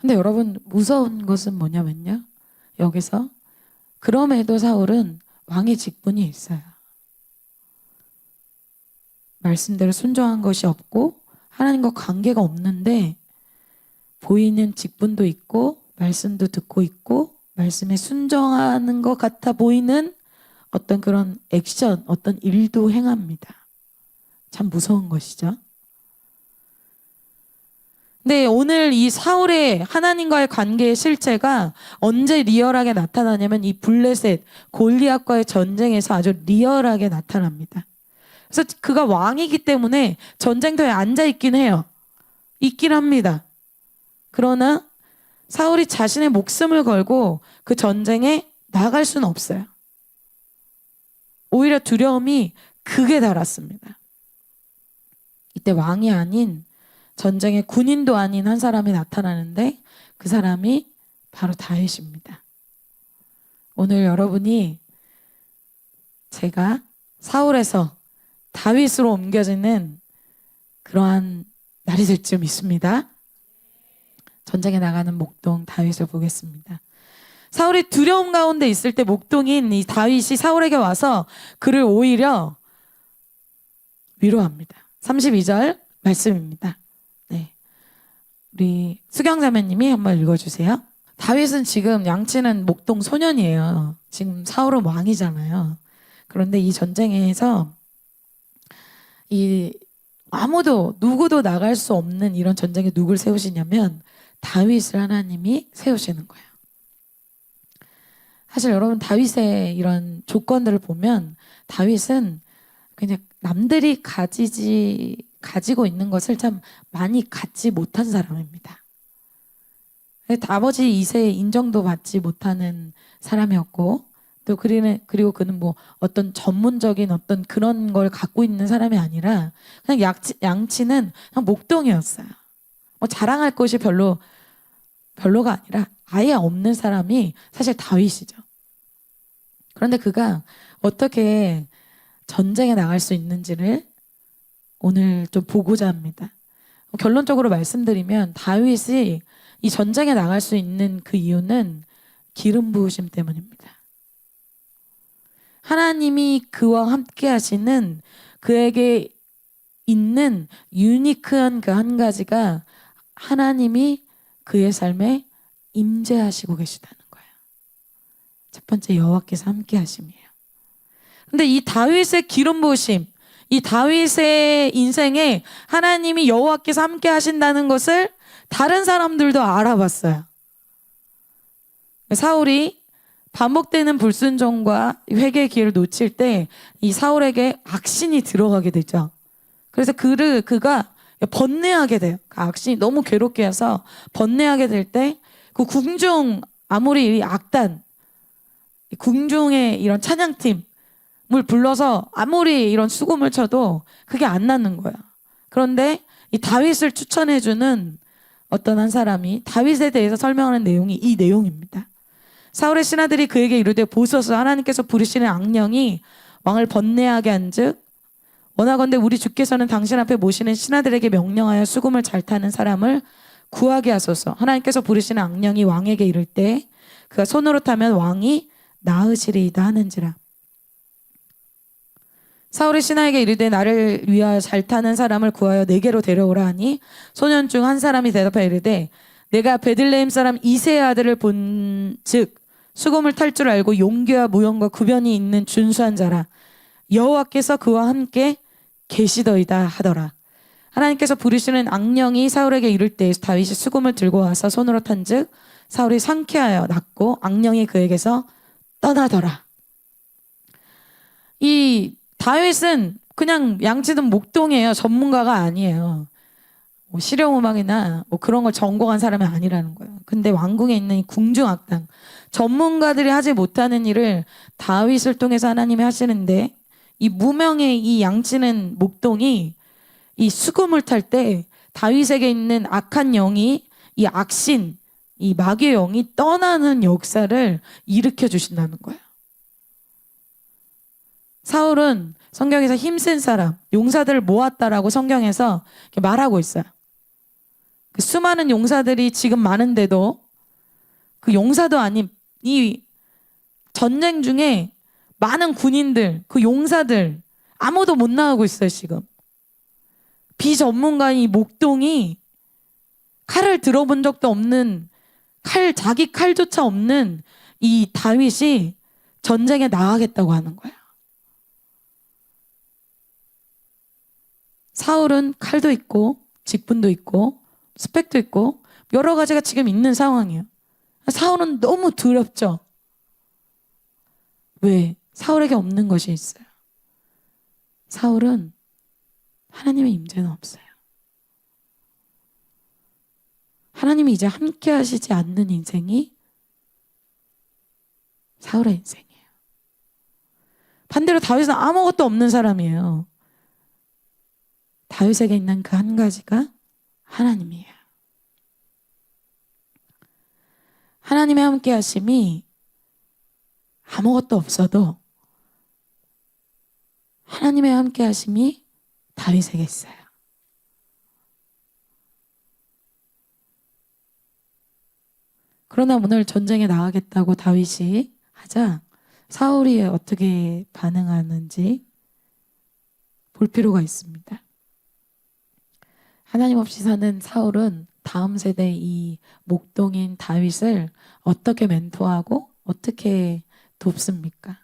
근데 여러분, 무서운 것은 뭐냐면요, 여기서 그럼에도 사울은 왕의 직분이 있어요. 말씀대로 순종한 것이 없고 하나님과 관계가 없는데 보이는 직분도 있고 말씀도 듣고 있고 말씀에 순종하는 것 같아 보이는 어떤 그런 액션, 어떤 일도 행합니다. 참 무서운 것이죠. 근데 오늘 이 사울의 하나님과의 관계의 실체가 언제 리얼하게 나타나냐면 이 블레셋, 골리앗과의 전쟁에서 아주 리얼하게 나타납니다. 그래서 그가 왕이기 때문에 전쟁터에 앉아있긴 해요. 있긴 합니다. 그러나 사울이 자신의 목숨을 걸고 그 전쟁에 나갈 수는 없어요. 오히려 두려움이 극에 달았습니다. 이때 왕이 아닌 전쟁의 군인도 아닌 한 사람이 나타나는데 그 사람이 바로 다윗입니다. 오늘 여러분이 제가 사울에서 다윗으로 옮겨지는 그러한 날이 될 줄 믿습니다. 전쟁에 나가는 목동 다윗을 보겠습니다. 사울이 두려움 가운데 있을 때 목동인 이 다윗이 사울에게 와서 그를 오히려 위로합니다. 32절 말씀입니다. 네, 우리 수경자매님이 한번 읽어주세요. 다윗은 지금 양치는 목동 소년이에요. 지금 사울은 왕이잖아요. 그런데 이 전쟁에서 이 아무도 누구도 나갈 수 없는 이런 전쟁에 누굴 세우시냐면 다윗을 하나님이 세우시는 거예요. 사실 여러분, 다윗의 이런 조건들을 보면 다윗은 그냥 남들이 가지고 있는 것을 참 많이 갖지 못한 사람입니다. 아버지 이세의 인정도 받지 못하는 사람이었고, 또 그리고 그는 뭐 어떤 전문적인 어떤 그런 걸 갖고 있는 사람이 아니라 그냥 양치는 그냥 목동이었어요. 뭐 자랑할 것이 별로가 아니라 아예 없는 사람이 사실 다윗이죠. 그런데 그가 어떻게 전쟁에 나갈 수 있는지를 오늘 좀 보고자 합니다. 결론적으로 말씀드리면 다윗이 이 전쟁에 나갈 수 있는 그 이유는 기름 부으심 때문입니다. 하나님이 그와 함께 하시는 그에게 있는 유니크한 그 한 가지가 하나님이 그의 삶에 임재하시고 계시다는 거예요. 첫 번째, 여호와께서 함께 하심이에요. 근데 이 다윗의 기름 부으심, 이 다윗의 인생에 하나님이 여호와께서 함께 하신다는 것을 다른 사람들도 알아봤어요. 사울이 반복되는 불순종과 회개의 기회를 놓칠 때 이 사울에게 악신이 들어가게 되죠. 그래서 그가 번뇌하게 돼요. 그 악신이 너무 괴롭게 해서 번뇌하게 될 때 그 궁중, 아무리 이 악단, 궁중의 이런 찬양팀을 불러서 아무리 이런 수금을 쳐도 그게 안 낫는 거야. 그런데 이 다윗을 추천해주는 어떤 한 사람이 다윗에 대해서 설명하는 내용이 이 내용입니다. 사울의 신하들이 그에게 이르되 보소서, 하나님께서 부르시는 악령이 왕을 번뇌하게 한즉 원하건대 우리 주께서는 당신 앞에 모시는 신하들에게 명령하여 수금을 잘 타는 사람을 구하게 하소서. 하나님께서 부르시는 악령이 왕에게 이를 때 그가 손으로 타면 왕이 나으시리이다 하는지라. 사울의 신하에게 이르되 나를 위하여 잘 타는 사람을 구하여 내게로 데려오라 하니 소년 중 한 사람이 대답하여 이르되 내가 베들레헴 사람 이새의 아들을 본즉 수금을 탈 줄 알고 용기와 무용과 구변이 있는 준수한 자라. 여호와께서 그와 함께 계시더이다 하더라. 하나님께서 부르시는 악령이 사울에게 이를 때 다윗이 수금을 들고 와서 손으로 탄즉 사울이 상쾌하여 낫고 악령이 그에게서 떠나더라. 이 다윗은 그냥 양치는 목동이에요. 전문가가 아니에요. 뭐 실용음악이나 뭐 그런 걸 전공한 사람이 아니라는 거예요. 근데 왕궁에 있는 이 궁중악당 전문가들이 하지 못하는 일을 다윗을 통해서 하나님이 하시는데, 이 무명의 이 양치는 목동이 이 수금을 탈 때 다윗에게 있는 악한 영이, 이 악신, 이 마귀의 영이 떠나는 역사를 일으켜 주신다는 거예요. 사울은 성경에서 힘센 사람, 용사들을 모았다라고 성경에서 이렇게 말하고 있어요. 그 수많은 용사들이 지금 많은데도 그 용사도 아닌 이 전쟁 중에 많은 군인들, 그 용사들 아무도 못 나가고 있어요. 지금 비전문가인 이 목동이 칼을 들어본 적도 없는, 자기 칼조차 없는 이 다윗이 전쟁에 나가겠다고 하는 거야. 사울은 칼도 있고 직분도 있고 스펙도 있고 여러 가지가 지금 있는 상황이에요. 사울은 너무 두렵죠. 왜? 사울에게 없는 것이 있어요. 사울은 하나님의 임재는 없어요. 하나님이 이제 함께 하시지 않는 인생이 사울의 인생이에요. 반대로 다윗은 아무것도 없는 사람이에요. 다윗에게 있는 그 한 가지가 하나님이에요. 하나님의 함께 하심이 아무것도 없어도 하나님의 함께 하심이 다윗에게 있어요. 그러나 오늘 전쟁에 나가겠다고 다윗이 하자 사울이 어떻게 반응하는지 볼 필요가 있습니다. 하나님 없이 사는 사울은 다음 세대 이 목동인 다윗을 어떻게 멘토하고 어떻게 돕습니까?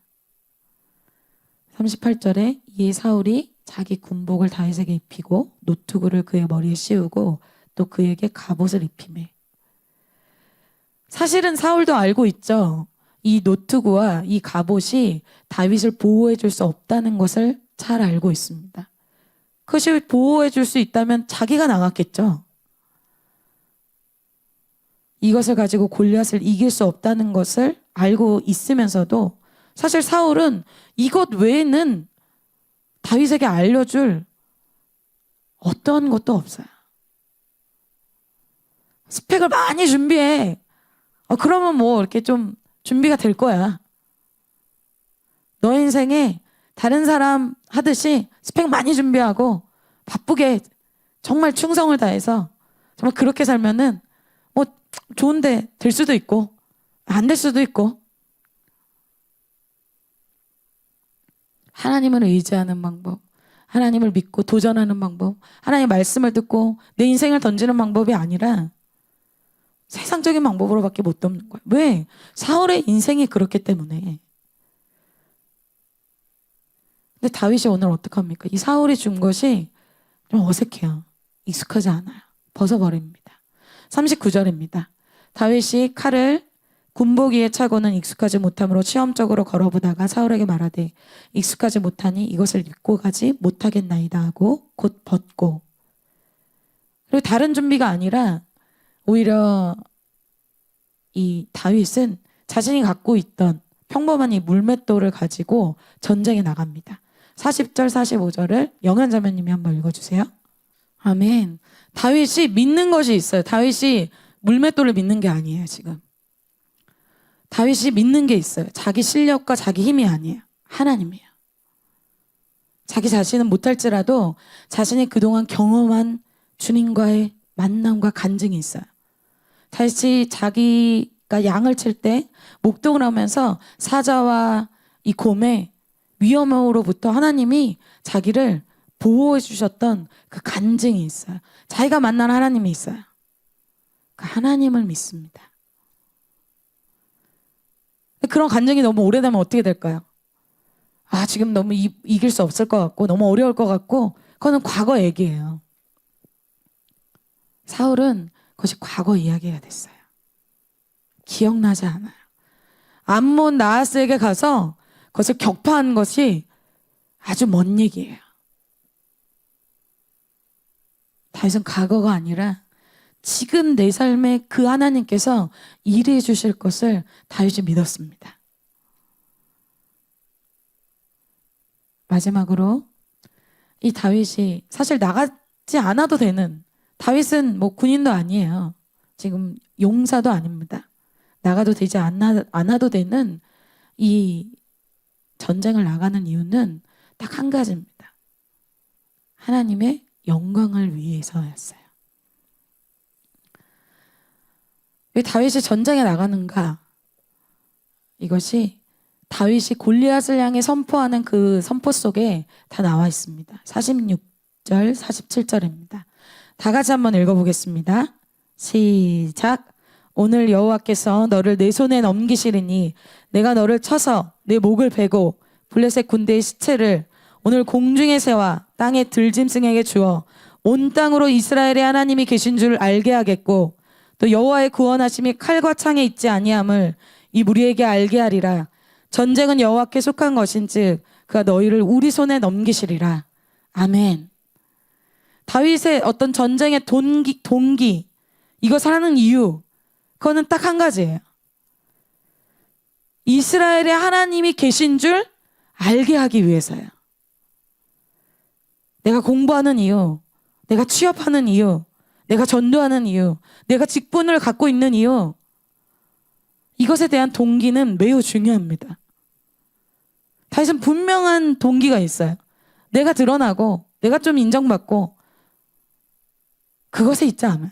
38절에 이에 사울이 자기 군복을 다윗에게 입히고 노투구를 그의 머리에 씌우고 또 그에게 갑옷을 입히매. 사실은 사울도 알고 있죠. 이 노투구와 이 갑옷이 다윗을 보호해 줄 수 없다는 것을 잘 알고 있습니다. 그것이 보호해 줄 수 있다면 자기가 나갔겠죠. 이것을 가지고 골리앗을 이길 수 없다는 것을 알고 있으면서도 사실 사울은 이것 외에는 다윗에게 알려줄 어떤 것도 없어요. 스펙을 많이 준비해. 그러면 뭐 이렇게 좀 준비가 될 거야. 너 인생에 다른 사람 하듯이 스펙 많이 준비하고 바쁘게 정말 충성을 다해서 정말 그렇게 살면은 뭐 좋은데 될 수도 있고 안 될 수도 있고. 하나님을 의지하는 방법, 하나님을 믿고 도전하는 방법, 하나님의 말씀을 듣고 내 인생을 던지는 방법이 아니라 세상적인 방법으로밖에 못 돕는 거예요. 왜? 사울의 인생이 그렇기 때문에. 근데 다윗이 오늘 어떡합니까? 이 사울이 준 것이 좀 어색해요. 익숙하지 않아요. 벗어버립니다. 39절입니다. 다윗이 칼을 군복 위에 차고는 익숙하지 못함으로 시험적으로 걸어보다가 사울에게 말하되 익숙하지 못하니 이것을 입고 가지 못하겠나이다 하고 곧 벗고. 그리고 다른 준비가 아니라 오히려 이 다윗은 자신이 갖고 있던 평범한 이 물맷돌을 가지고 전쟁에 나갑니다. 40절 45절을 영현자매님이 한번 읽어주세요. 아멘. 다윗이 믿는 것이 있어요. 다윗이 물맷돌을 믿는 게 아니에요. 지금 다윗이 믿는 게 있어요. 자기 실력과 자기 힘이 아니에요. 하나님이에요. 자기 자신은 못할지라도 자신이 그동안 경험한 주님과의 만남과 간증이 있어요. 다시 자기가 양을 칠 때 목동을 하면서 사자와 이 곰의 위험으로부터 하나님이 자기를 보호해 주셨던 그 간증이 있어요. 자기가 만난 하나님이 있어요. 그 하나님을 믿습니다. 그런 간증이 너무 오래되면 어떻게 될까요? 지금 너무 이길 수 없을 것 같고 너무 어려울 것 같고 그거는 과거 얘기예요. 사울은 그것이 과거 이야기가 됐어요. 기억나지 않아요. 암몬 나하스에게 가서 그것을 격파한 것이 아주 먼 얘기예요. 다윗은 과거가 아니라 지금 내 삶에 그 하나님께서 일해 주실 것을 다윗이 믿었습니다. 마지막으로 이 다윗이 사실 나가지 않아도 되는, 다윗은 뭐 군인도 아니에요. 지금 용사도 아닙니다. 나가도 되지 않아도 되는 이 전쟁을 나가는 이유는 딱 한 가지입니다. 하나님의 영광을 위해서였어요. 왜 다윗이 전쟁에 나가는가? 이것이 다윗이 골리앗을 향해 선포하는 그 선포 속에 다 나와 있습니다. 46절, 47절입니다. 다 같이 한번 읽어보겠습니다. 시작. 오늘 여호와께서 너를 내 손에 넘기시리니 내가 너를 쳐서 내 목을 베고 블레셋 군대의 시체를 오늘 공중의 새와 땅의 들짐승에게 주어 온 땅으로 이스라엘의 하나님이 계신 줄 알게 하겠고 또 여호와의 구원하심이 칼과 창에 있지 아니함을 이 무리에게 알게 하리라. 전쟁은 여호와께 속한 것인즉 그가 너희를 우리 손에 넘기시리라. 아멘. 다윗의 어떤 전쟁의 동기, 이것을 하는 이유, 그거는 딱 한 가지예요. 이스라엘의 하나님이 계신 줄 알게 하기 위해서요. 내가 공부하는 이유, 내가 취업하는 이유, 내가 전도하는 이유, 내가 직분을 갖고 있는 이유, 이것에 대한 동기는 매우 중요합니다. 다윗은 분명한 동기가 있어요. 내가 드러나고 내가 좀 인정받고 그것에 있지 않아요.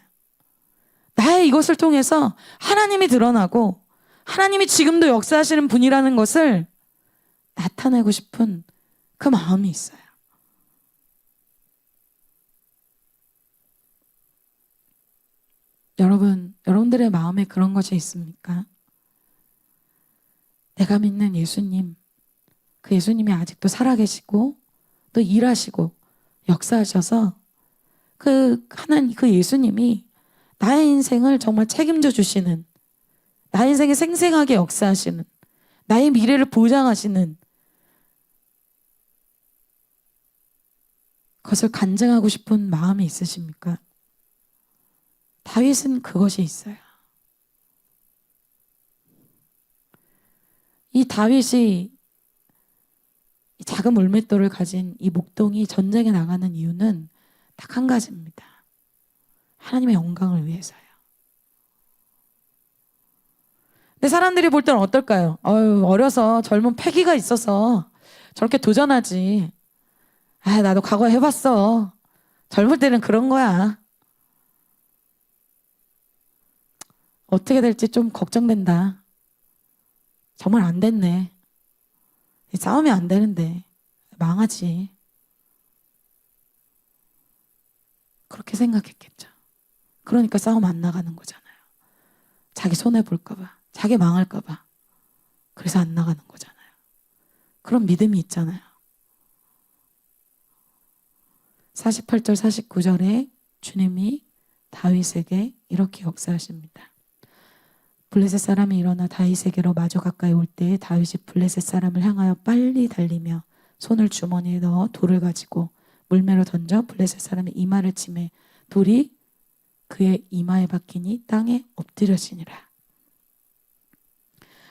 나의 이것을 통해서 하나님이 드러나고 하나님이 지금도 역사하시는 분이라는 것을 나타내고 싶은 그 마음이 있어요. 여러분들의 마음에 그런 것이 있습니까? 내가 믿는 예수님, 그 예수님이 아직도 살아계시고 또 일하시고 역사하셔서 그 예수님이 나의 인생을 정말 책임져 주시는, 나의 인생에 생생하게 역사하시는, 나의 미래를 보장하시는 그것을 간증하고 싶은 마음이 있으십니까? 다윗은 그것이 있어요. 이 다윗이 이 작은 물맷돌을 가진 이 목동이 전쟁에 나가는 이유는 딱 한 가지입니다. 하나님의 영광을 위해서요. 근데 사람들이 볼 때는 어떨까요? 어려서 젊은 패기가 있어서 저렇게 도전하지. 나도 과거 해봤어. 젊을 때는 그런 거야. 어떻게 될지 좀 걱정된다. 정말 안 됐네. 싸우면 안 되는데 망하지. 그렇게 생각했겠죠. 그러니까 싸움 안 나가는 거잖아요. 자기 손해볼까봐, 자기 망할까봐. 그래서 안 나가는 거잖아요. 그런 믿음이 있잖아요. 48절 49절에 주님이 다윗에게 이렇게 역사하십니다. 블레셋 사람이 일어나 다윗에게로 마주 가까이 올 때 다윗이 블레셋 사람을 향하여 빨리 달리며 손을 주머니에 넣어 돌을 가지고 물매로 던져 블레셋 사람의 이마를 치매 돌이 그의 이마에 박히니 땅에 엎드려지니라.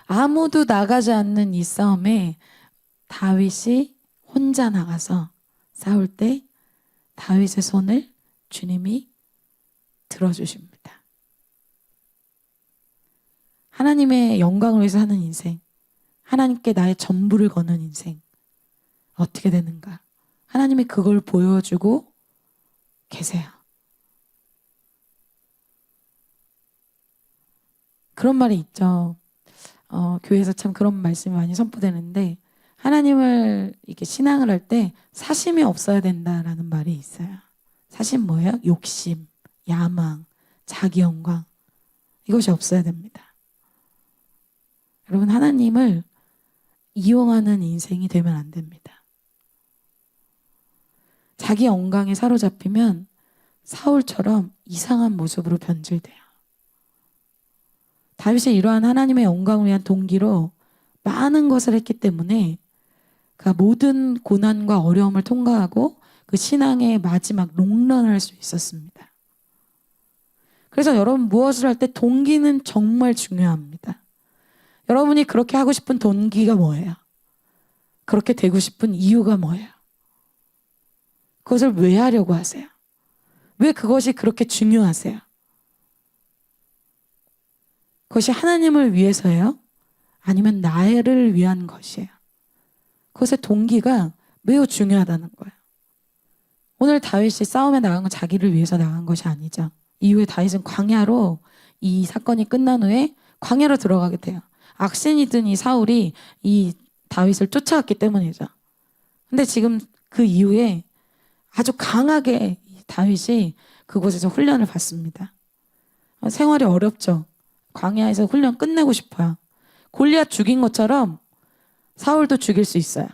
아무도 나가지 않는 이 싸움에 다윗이 혼자 나가서 싸울 때 다윗의 손을 주님이 들어주십니다. 하나님의 영광을 위해서 하는 인생, 하나님께 나의 전부를 거는 인생, 어떻게 되는가? 하나님이 그걸 보여주고 계세요. 그런 말이 있죠. 교회에서 참 그런 말씀이 많이 선포되는데, 하나님을 이렇게 신앙을 할 때 사심이 없어야 된다라는 말이 있어요. 사심 뭐예요? 욕심, 야망, 자기 영광, 이것이 없어야 됩니다. 여러분, 하나님을 이용하는 인생이 되면 안 됩니다. 자기 영광에 사로잡히면 사울처럼 이상한 모습으로 변질돼요. 다윗이 이러한 하나님의 영광을 위한 동기로 많은 것을 했기 때문에 그러니까 모든 고난과 어려움을 통과하고 그 신앙의 마지막 롱런을 할 수 있었습니다. 그래서 여러분 무엇을 할 때 동기는 정말 중요합니다. 여러분이 그렇게 하고 싶은 동기가 뭐예요? 그렇게 되고 싶은 이유가 뭐예요? 그것을 왜 하려고 하세요? 왜 그것이 그렇게 중요하세요? 그것이 하나님을 위해서예요? 아니면 나를 위한 것이에요? 그것의 동기가 매우 중요하다는 거예요. 오늘 다윗이 싸움에 나간 건 자기를 위해서 나간 것이 아니죠. 이후에 다윗은 광야로 이 사건이 끝난 후에 광야로 들어가게 돼요. 악신이든 이 사울이 이 다윗을 쫓아왔기 때문이죠. 근데 지금 그 이후에 아주 강하게 이 다윗이 그곳에서 훈련을 받습니다. 생활이 어렵죠. 광야에서 훈련 끝내고 싶어요. 골리앗 죽인 것처럼 사울도 죽일 수 있어요.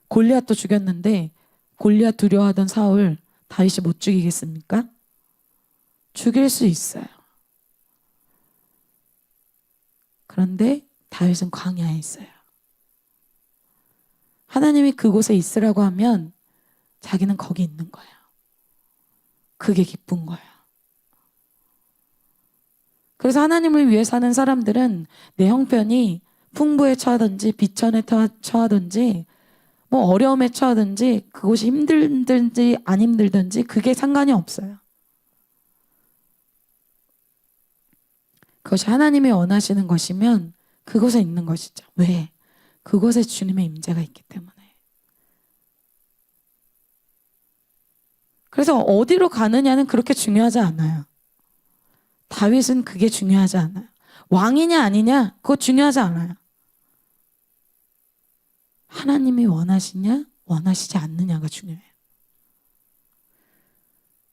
골리앗도 죽였는데 골리앗 두려워하던 사울 다윗이 못 죽이겠습니까? 죽일 수 있어요. 그런데 다윗은 광야에 있어요. 하나님이 그곳에 있으라고 하면 자기는 거기 있는 거예요. 그게 기쁜 거예요. 그래서 하나님을 위해 사는 사람들은 내 형편이 풍부에 처하든지 비천에 처하든지 뭐 어려움에 처하든지 그곳이 힘들든지 안 힘들든지 그게 상관이 없어요. 그것이 하나님이 원하시는 것이면 그곳에 있는 것이죠. 왜? 그곳에 주님의 임재가 있기 때문에. 그래서 어디로 가느냐는 그렇게 중요하지 않아요. 다윗은 그게 중요하지 않아요. 왕이냐 아니냐 그거 중요하지 않아요. 하나님이 원하시냐 원하시지 않느냐가 중요해요.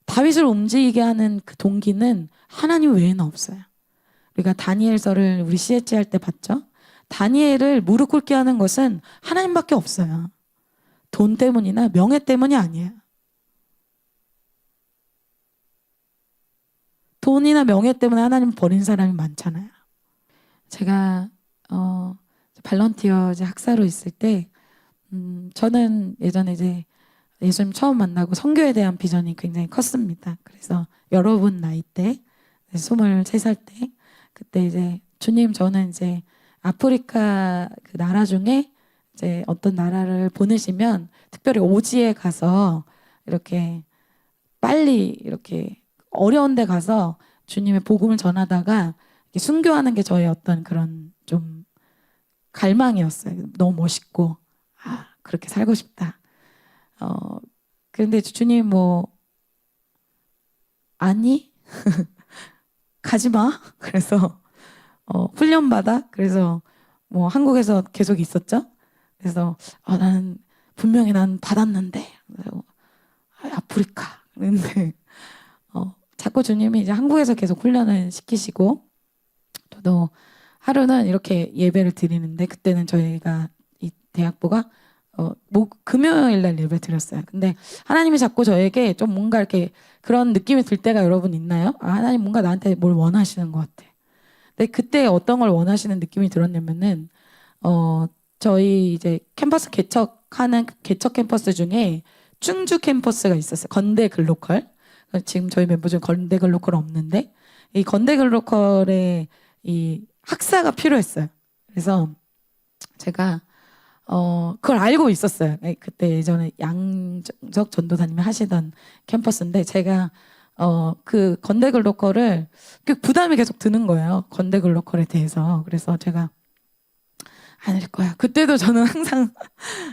다윗을 움직이게 하는 그 동기는 하나님 외에는 없어요. 우리가 다니엘서를 우리 CHC 할 때 봤죠? 다니엘을 무릎 꿇게 하는 것은 하나님밖에 없어요. 돈 때문이나 명예 때문이 아니에요. 돈이나 명예 때문에 하나님 버린 사람이 많잖아요. 제가 발런티어 학사로 있을 때 저는 예전에 이제 예수님 처음 만나고 선교에 대한 비전이 굉장히 컸습니다. 그래서 여러분 나이 때 23살 때 그때 이제 주님 저는 이제 아프리카 그 나라 중에 이제 어떤 나라를 보내시면 특별히 오지에 가서 이렇게 빨리 이렇게 어려운 데 가서 주님의 복음을 전하다가 순교하는 게 저의 어떤 그런 좀 갈망이었어요. 너무 멋있고 그렇게 살고 싶다. 그런데 주님 뭐 아니 가지 마. 그래서 훈련 받아. 그래서 뭐 한국에서 계속 있었죠. 그래서 나는 분명히 난 받았는데 아프리카. 그런데 자꾸 주님이 이제 한국에서 계속 훈련을 시키시고 저도 하루는 이렇게 예배를 드리는데 그때는 저희가 이 대학부가 금요일 날 예배 드렸어요. 근데 하나님이 자꾸 저에게 좀 뭔가 이렇게 그런 느낌이 들 때가 여러분 있나요? 하나님 뭔가 나한테 뭘 원하시는 것 같아. 근데 그때 어떤 걸 원하시는 느낌이 들었냐면은 저희 이제 캠퍼스 개척하는 개척 캠퍼스 중에 충주 캠퍼스가 있었어요. 건대 글로컬. 지금 저희 멤버 중에 건대 글로컬 없는데 이 건대 글로컬에 이 학사가 필요했어요. 그래서 제가 그걸 알고 있었어요. 그때 예전에 양정석 전도사님이 하시던 캠퍼스인데 제가 그 건대 글로컬을 부담이 계속 드는 거예요. 건대 글로컬에 대해서. 그래서 제가 아닐 거야. 그때도 저는 항상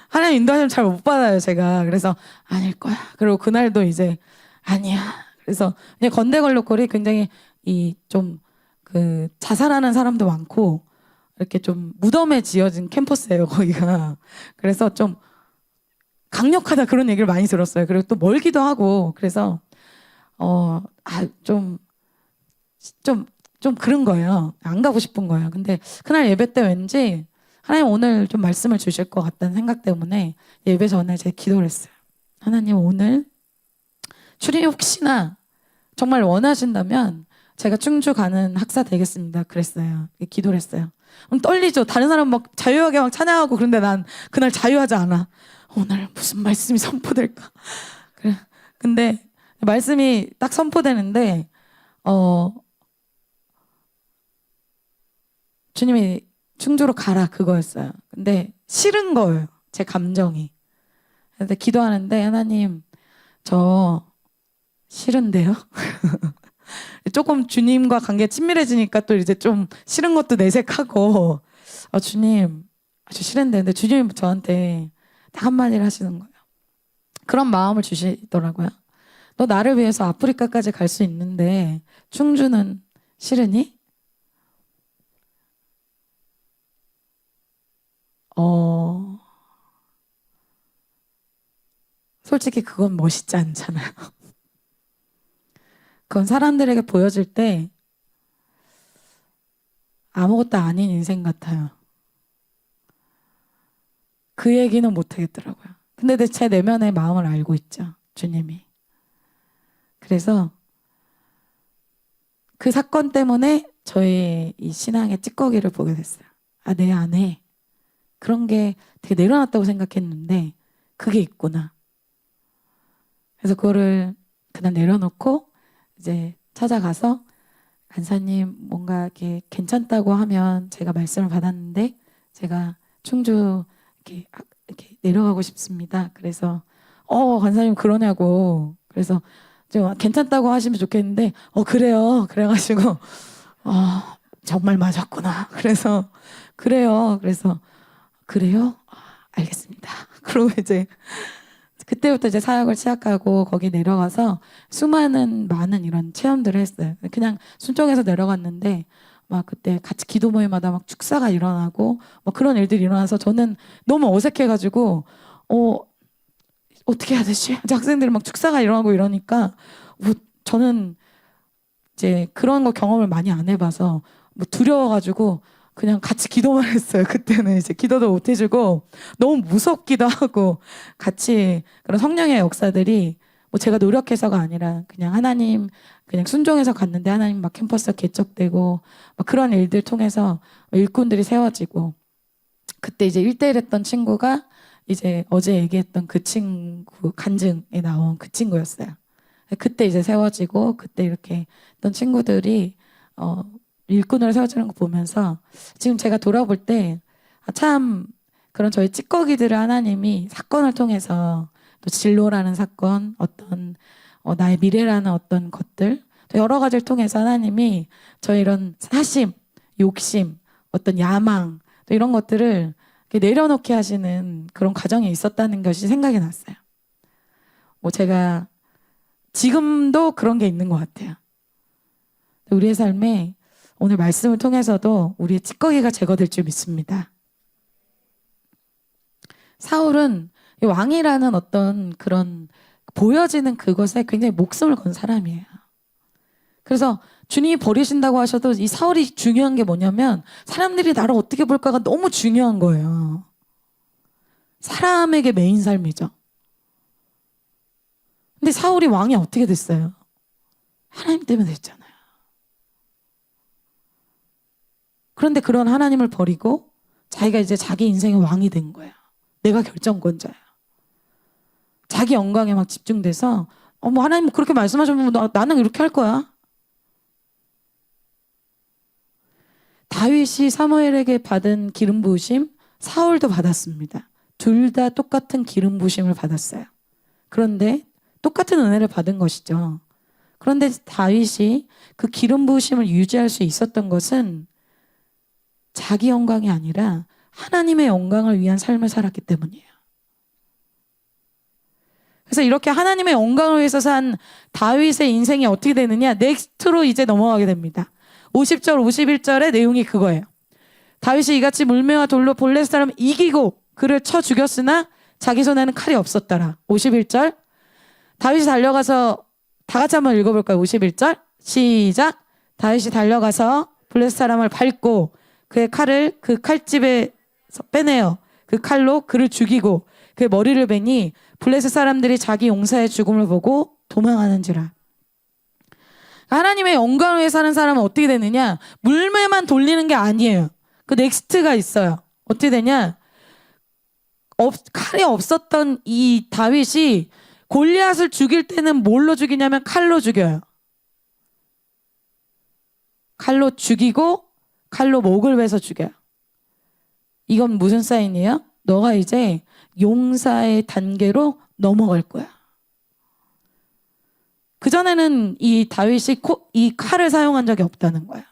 하나님 인도하시면 잘 못 받아요, 제가. 그래서 아닐 거야. 그리고 그날도 이제 아니야. 그래서 그냥 건대 글로컬이 굉장히 이 좀 그 자살하는 사람도 많고 이렇게 좀 무덤에 지어진 캠퍼스예요, 거기가. 그래서 좀 강력하다 그런 얘기를 많이 들었어요. 그리고 또 멀기도 하고 그래서 좀 그런 거예요. 안 가고 싶은 거예요. 근데 그날 예배 때 왠지 하나님 오늘 좀 말씀을 주실 것 같다는 생각 때문에 예배 전에 제가 기도를 했어요. 하나님 오늘 주님 혹시나 정말 원하신다면 제가 충주 가는 학사 되겠습니다. 그랬어요. 기도를 했어요. 떨리죠. 다른 사람 막 자유하게 막 찬양하고 그런데 난 그날 자유하지 않아. 오늘 무슨 말씀이 선포될까? 그래. 근데 말씀이 딱 선포되는데 주님이 충주로 가라 그거였어요. 근데 싫은 거예요. 제 감정이. 근데 기도하는데 하나님 저 싫은데요? 조금 주님과 관계 친밀해지니까 또 이제 좀 싫은 것도 내색하고 주님 저 싫은데 근데 주님이 저한테 딱 한마디를 하시는 거예요. 그런 마음을 주시더라고요. 너 나를 위해서 아프리카까지 갈 수 있는데 충주는 싫으니? 솔직히 그건 멋있지 않잖아요. 그건 사람들에게 보여질 때 아무것도 아닌 인생 같아요. 그 얘기는 못 하겠더라고요. 근데 제 내면의 마음을 알고 있죠. 주님이. 그래서 그 사건 때문에 저의 이 신앙의 찌꺼기를 보게 됐어요. 내 안에 그런 게 되게 내려놨다고 생각했는데 그게 있구나. 그래서 그거를 그냥 내려놓고 이제 찾아가서 간사님 뭔가 이렇게 괜찮다고 하면 제가 말씀을 받았는데 제가 충주 이렇게 내려가고 싶습니다. 그래서 간사님 그러냐고. 그래서 좀 괜찮다고 하시면 좋겠는데 그래요. 그래가지고 정말 맞았구나. 그래서 그래요. 그래서 그래요? 알겠습니다. 그러고 이제 그때부터 이제 사역을 시작하고 거기 내려가서 많은 이런 체험들을 했어요. 그냥 순종해서 내려갔는데 막 그때 같이 기도 모임마다 막 축사가 일어나고 막 그런 일들이 일어나서 저는 너무 어색해가지고 어떻게 해야 되지? 학생들이 막 축사가 일어나고 이러니까 저는 이제 그런 거 경험을 많이 안 해봐서 두려워가지고 그냥 같이 기도만 했어요. 그때는 이제 기도도 못 해주고 너무 무섭기도 하고 같이 그런 성령의 역사들이 제가 노력해서가 아니라 그냥 하나님 그냥 순종해서 갔는데 하나님 막 캠퍼스가 개척되고 막 그런 일들 통해서 일꾼들이 세워지고 그때 이제 1대1 했던 친구가 이제 어제 얘기했던 그 친구 간증에 나온 그 친구였어요. 그때 이제 세워지고 그때 이렇게 했던 친구들이 일꾼으로 세워지는 거 보면서 지금 제가 돌아볼 때 참 그런 저희 찌꺼기들을 하나님이 사건을 통해서 또 진로라는 사건 어떤 나의 미래라는 어떤 것들 또 여러 가지를 통해서 하나님이 저희 이런 사심, 욕심, 어떤 야망 또 이런 것들을 내려놓게 하시는 그런 과정이 있었다는 것이 생각이 났어요. 제가 지금도 그런 게 있는 것 같아요. 우리의 삶에 오늘 말씀을 통해서도 우리의 찌꺼기가 제거될 줄 믿습니다. 사울은 왕이라는 어떤 그런 보여지는 그것에 굉장히 목숨을 건 사람이에요. 그래서 주님이 버리신다고 하셔도 이 사울이 중요한 게 뭐냐면 사람들이 나를 어떻게 볼까가 너무 중요한 거예요. 사람에게 메인 삶이죠. 근데 사울이 왕이 어떻게 됐어요? 하나님 때문에 됐잖아요. 그런데 그런 하나님을 버리고 자기가 이제 자기 인생의 왕이 된 거야. 내가 결정권자야. 자기 영광에 막 집중돼서 하나님 그렇게 말씀하시면 나는 이렇게 할 거야. 다윗이 사무엘에게 받은 기름 부으심 사울도 받았습니다. 둘 다 똑같은 기름 부으심을 받았어요. 그런데 똑같은 은혜를 받은 것이죠. 그런데 다윗이 그 기름 부으심을 유지할 수 있었던 것은 자기 영광이 아니라 하나님의 영광을 위한 삶을 살았기 때문이에요. 그래서 이렇게 하나님의 영광을 위해서 산 다윗의 인생이 어떻게 되느냐? 넥스트로 이제 넘어가게 됩니다. 50절, 51절의 내용이 그거예요. 다윗이 이같이 물매와 돌로 볼렛 사람을 이기고 그를 쳐 죽였으나 자기 손에는 칼이 없었더라. 51절. 다윗이 달려가서 다 같이 한번 읽어볼까요? 51절. 시작. 다윗이 달려가서 블레셋 사람을 밟고 그의 칼을 그 칼집에서 빼내어 그 칼로 그를 죽이고 그의 머리를 베니 블레셋 사람들이 자기 용사의 죽음을 보고 도망하는지라. 하나님의 영광을 위해 사는 사람은 어떻게 되느냐? 물매만 돌리는 게 아니에요. 그 넥스트가 있어요. 어떻게 되냐? 칼이 없었던 이 다윗이 골리앗을 죽일 때는 뭘로 죽이냐면 칼로 죽여요. 칼로 죽이고 칼로 목을 베서 죽여요. 이건 무슨 사인이에요? 너가 이제 용사의 단계로 넘어갈 거야. 그전에는 이 다윗이 이 칼을 사용한 적이 없다는 거야.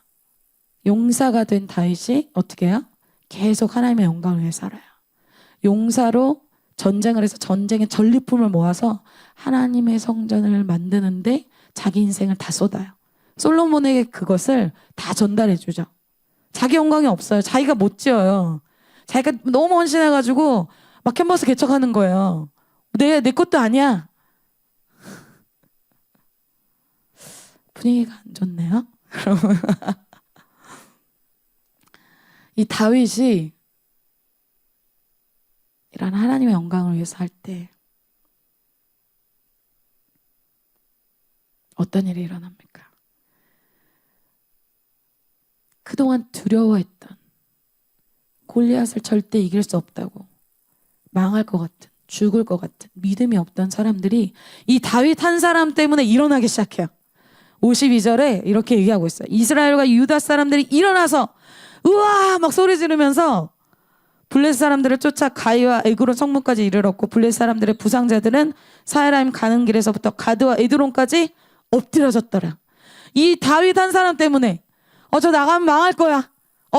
용사가 된 다윗이 어떻게 해요? 계속 하나님의 영광을 위해 살아요. 용사로 전쟁을 해서 전쟁의 전리품을 모아서 하나님의 성전을 만드는데 자기 인생을 다 쏟아요. 솔로몬에게 그것을 다 전달해 주죠. 자기 영광이 없어요. 자기가 못 지어요. 자기가 너무 헌신해가지고 막 캔버스 개척하는 거예요. 내 것도 아니야. 분위기가 안 좋네요. 이 다윗이 이런 하나님의 영광을 위해서 할 때 어떤 일이 일어납니까? 그동안 두려워했던, 골리앗을 절대 이길 수 없다고, 망할 것 같은, 죽을 것 같은, 믿음이 없던 사람들이 이 다윗 한 사람 때문에 일어나기 시작해요. 52절에 이렇게 얘기하고 있어요. 이스라엘과 유다 사람들이 일어나서 우와 막 소리 지르면서 블레셋 사람들을 쫓아 가이와 에그론 성문까지 이르렀고, 블레셋 사람들의 부상자들은 사헤라임 가는 길에서부터 가드와 에드론까지 엎드려졌더라. 이 다윗 한 사람 때문에 저 나가면 망할 거야.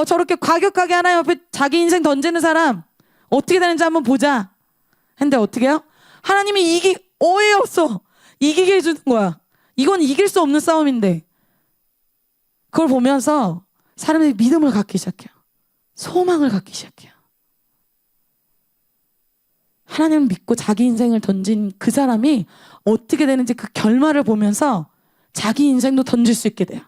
저렇게 과격하게 하나님 앞에 자기 인생 던지는 사람 어떻게 되는지 한번 보자 했는데 어떻게 해요? 하나님이 어이없어 이기게 해주는 거야. 이건 이길 수 없는 싸움인데, 그걸 보면서 사람들이 믿음을 갖기 시작해요. 소망을 갖기 시작해요. 하나님을 믿고 자기 인생을 던진 그 사람이 어떻게 되는지 그 결말을 보면서 자기 인생도 던질 수 있게 돼요.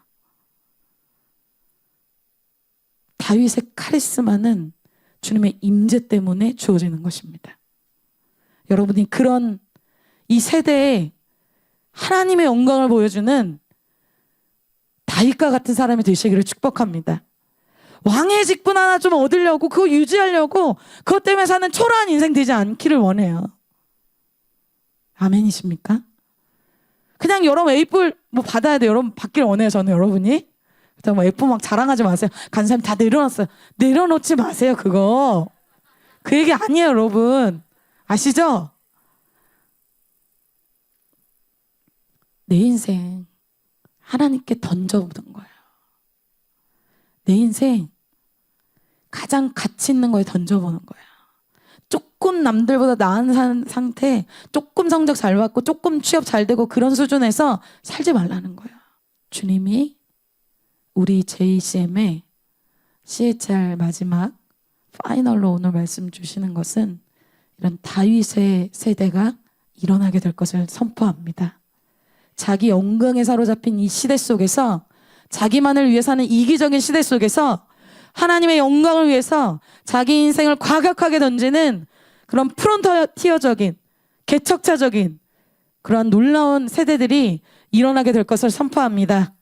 다윗의 카리스마는 주님의 임재 때문에 주어지는 것입니다. 여러분이 그런 이 세대에 하나님의 영광을 보여주는 다윗과 같은 사람이 되시기를 축복합니다. 왕의 직분 하나 좀 얻으려고, 그거 유지하려고 그것 때문에 사는 초라한 인생 되지 않기를 원해요. 아멘이십니까? 그냥 여러분 A뿔 뭐 받아야 돼요. 여러분 받길 원해요. 저는 여러분이. 뭐 A뿔 막 자랑하지 마세요. 간사님 다 내려놨어요. 내려놓지 마세요. 그거. 그 얘기 아니에요. 여러분. 아시죠? 내 인생 하나님께 던져보는 거예요. 내 인생 가장 가치 있는 거에 던져보는 거야. 조금 남들보다 나은 상태, 조금 성적 잘 받고 조금 취업 잘 되고 그런 수준에서 살지 말라는 거야. 주님이 우리 JCM의 CHR 마지막 파이널로 오늘 말씀 주시는 것은 이런 다윗의 세대가 일어나게 될 것을 선포합니다. 자기 영광에 사로잡힌 이 시대 속에서, 자기만을 위해 사는 이기적인 시대 속에서 하나님의 영광을 위해서 자기 인생을 과격하게 던지는 그런 프론티어적인, 개척자적인 그런 놀라운 세대들이 일어나게 될 것을 선포합니다.